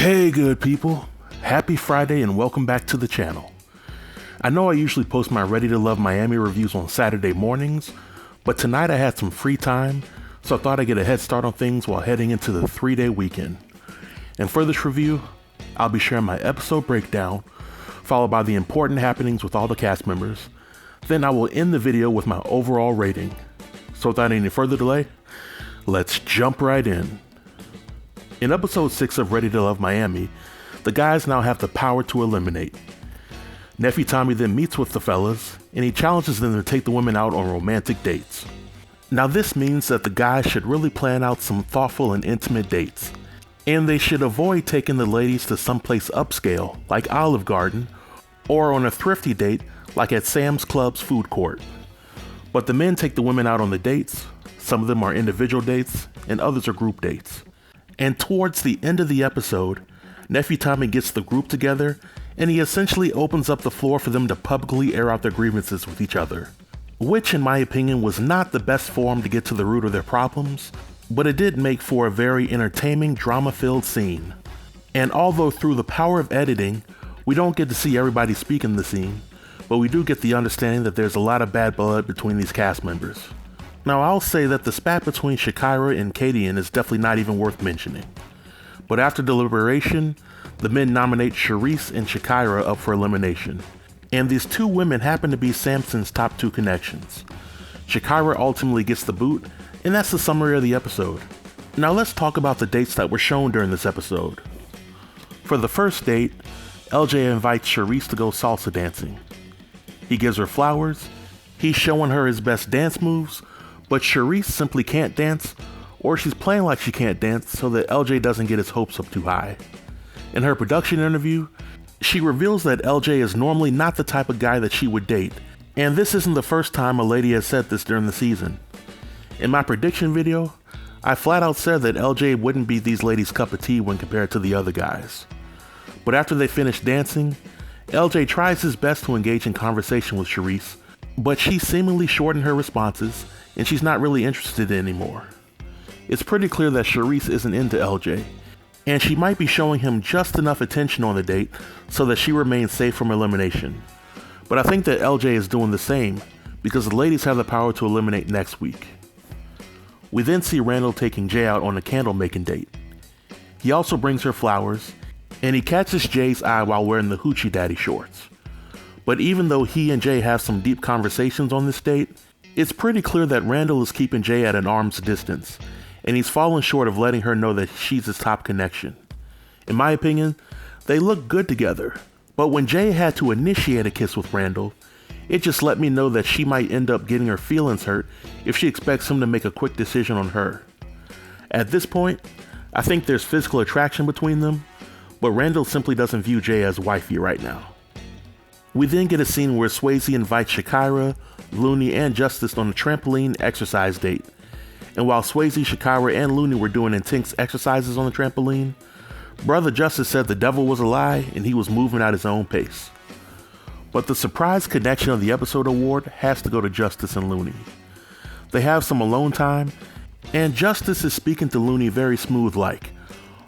Hey good people, happy Friday and welcome back to the channel. I know I usually post my Ready to Love Miami reviews on Saturday mornings, but tonight I had some free time, so I thought I'd get a head start on things while heading into the 3-day weekend. And for this review, I'll be sharing my episode breakdown, followed by the important happenings with all the cast members. Then I will end the video with my overall rating. So without any further delay, let's jump right in. In episode 6 of Ready to Love Miami, the guys now have the power to eliminate. Nephew Tommy then meets with the fellas, and he challenges them to take the women out on romantic dates. Now this means that the guys should really plan out some thoughtful and intimate dates, and they should avoid taking the ladies to someplace upscale, like Olive Garden, or on a thrifty date, like at Sam's Club's food court. But the men take the women out on the dates. Some of them are individual dates, and others are group dates. And towards the end of the episode, Nephew Tommy gets the group together, and he essentially opens up the floor for them to publicly air out their grievances with each other. Which, in my opinion, was not the best form to get to the root of their problems, but it did make for a very entertaining, drama-filled scene. And although through the power of editing, we don't get to see everybody speak in the scene, but we do get the understanding that there's a lot of bad blood between these cast members. Now I'll say that the spat between Shakira and Kadian is definitely not even worth mentioning. But after deliberation, the men nominate Charisse and Shakira up for elimination. And these two women happen to be Samson's top two connections. Shakira ultimately gets the boot, and that's the summary of the episode. Now let's talk about the dates that were shown during this episode. For the first date, LJ invites Charisse to go salsa dancing. He gives her flowers, he's showing her his best dance moves, but Charisse simply can't dance, or she's playing like she can't dance so that LJ doesn't get his hopes up too high. In her production interview, she reveals that LJ is normally not the type of guy that she would date, and this isn't the first time a lady has said this during the season. In my prediction video, I flat out said that LJ wouldn't be these ladies' cup of tea when compared to the other guys. But after they finish dancing, LJ tries his best to engage in conversation with Charisse, but she seemingly shortened her responses, and she's not really interested anymore. It's pretty clear that Charisse isn't into LJ, and she might be showing him just enough attention on the date so that she remains safe from elimination. But I think that LJ is doing the same, because the ladies have the power to eliminate next week. We then see Randall taking Jay out on a candle making date. He also brings her flowers, and he catches Jay's eye while wearing the Hoochie Daddy shorts. But even though he and Jay have some deep conversations on this date, it's pretty clear that Randall is keeping Jay at an arm's distance, and he's fallen short of letting her know that she's his top connection. In my opinion, they look good together, but when Jay had to initiate a kiss with Randall, it just let me know that she might end up getting her feelings hurt if she expects him to make a quick decision on her. At this point, I think there's physical attraction between them, but Randall simply doesn't view Jay as wifey right now. We then get a scene where Swayze invites Shakira, Looney, and Justice on a trampoline exercise date. And while Swayze, Shakira, and Looney were doing intense exercises on the trampoline, Brother Justice said the devil was a lie and he was moving at his own pace. But the surprise connection of the episode award has to go to Justice and Looney. They have some alone time, and Justice is speaking to Looney very smooth-like,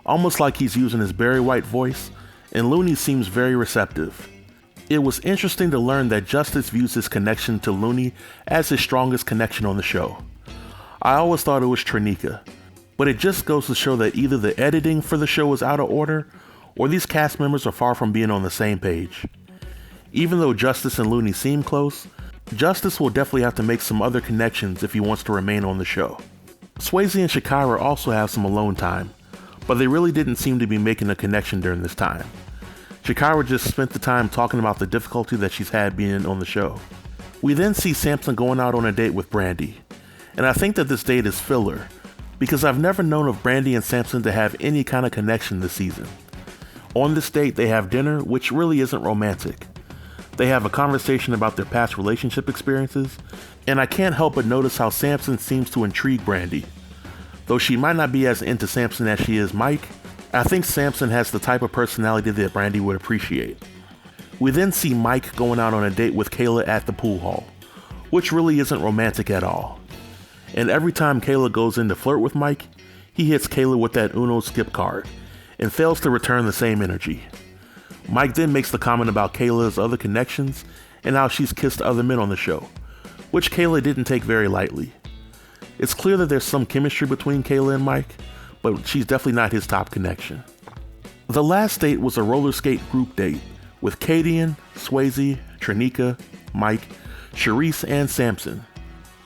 almost like he's using his Barry White voice, and Looney seems very receptive. It was interesting to learn that Justice views his connection to Looney as his strongest connection on the show. I always thought it was Trinika, but it just goes to show that either the editing for the show is out of order, or these cast members are far from being on the same page. Even though Justice and Looney seem close, Justice will definitely have to make some other connections if he wants to remain on the show. Swayze and Shakira also have some alone time, but they really didn't seem to be making a connection during this time. Shakira just spent the time talking about the difficulty that she's had being on the show. We then see Samson going out on a date with Brandy, and I think that this date is filler, because I've never known of Brandy and Samson to have any kind of connection this season. On this date, they have dinner, which really isn't romantic. They have a conversation about their past relationship experiences, and I can't help but notice how Samson seems to intrigue Brandy. Though she might not be as into Samson as she is Mike, I think Samson has the type of personality that Brandy would appreciate. We then see Mike going out on a date with Kayla at the pool hall, which really isn't romantic at all. And every time Kayla goes in to flirt with Mike, he hits Kayla with that Uno skip card, and fails to return the same energy. Mike then makes the comment about Kayla's other connections and how she's kissed other men on the show, which Kayla didn't take very lightly. It's clear that there's some chemistry between Kayla and Mike, but she's definitely not his top connection. The last date was a roller skate group date with Kadian, Swayze, Trinika, Mike, Charisse, and Samson.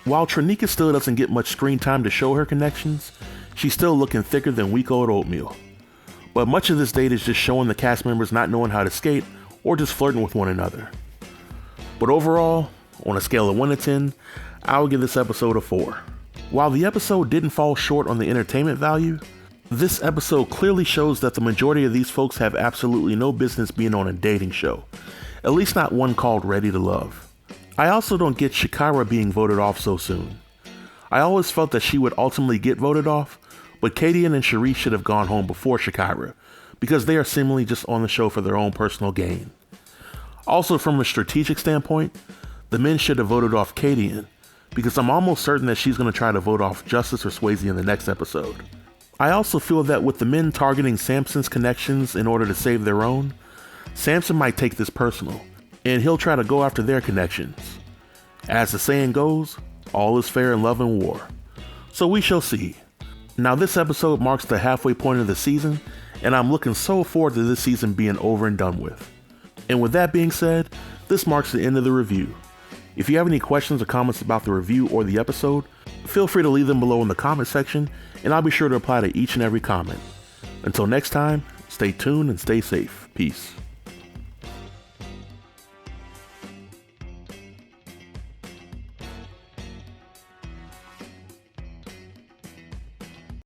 While Trinika still doesn't get much screen time to show her connections, she's still looking thicker than week-old oatmeal. But much of this date is just showing the cast members not knowing how to skate or just flirting with one another. But overall, on a scale of 1 to 10, I would give this episode a 4. While the episode didn't fall short on the entertainment value, this episode clearly shows that the majority of these folks have absolutely no business being on a dating show, at least not one called Ready to Love. I also don't get Shakira being voted off so soon. I always felt that she would ultimately get voted off, but Kadian and Charisse should have gone home before Shakira, because they are seemingly just on the show for their own personal gain. Also, from a strategic standpoint, the men should have voted off Kadian, because I'm almost certain that she's going to try to vote off Justice or Swayze in the next episode. I also feel that with the men targeting Samson's connections in order to save their own, Samson might take this personal, and he'll try to go after their connections. As the saying goes, all is fair in love and war. So we shall see. Now this episode marks the halfway point of the season, and I'm looking so forward to this season being over and done with. And with that being said, this marks the end of the review. If you have any questions or comments about the review or the episode, feel free to leave them below in the comment section, and I'll be sure to reply to each and every comment. Until next time, stay tuned and stay safe. Peace.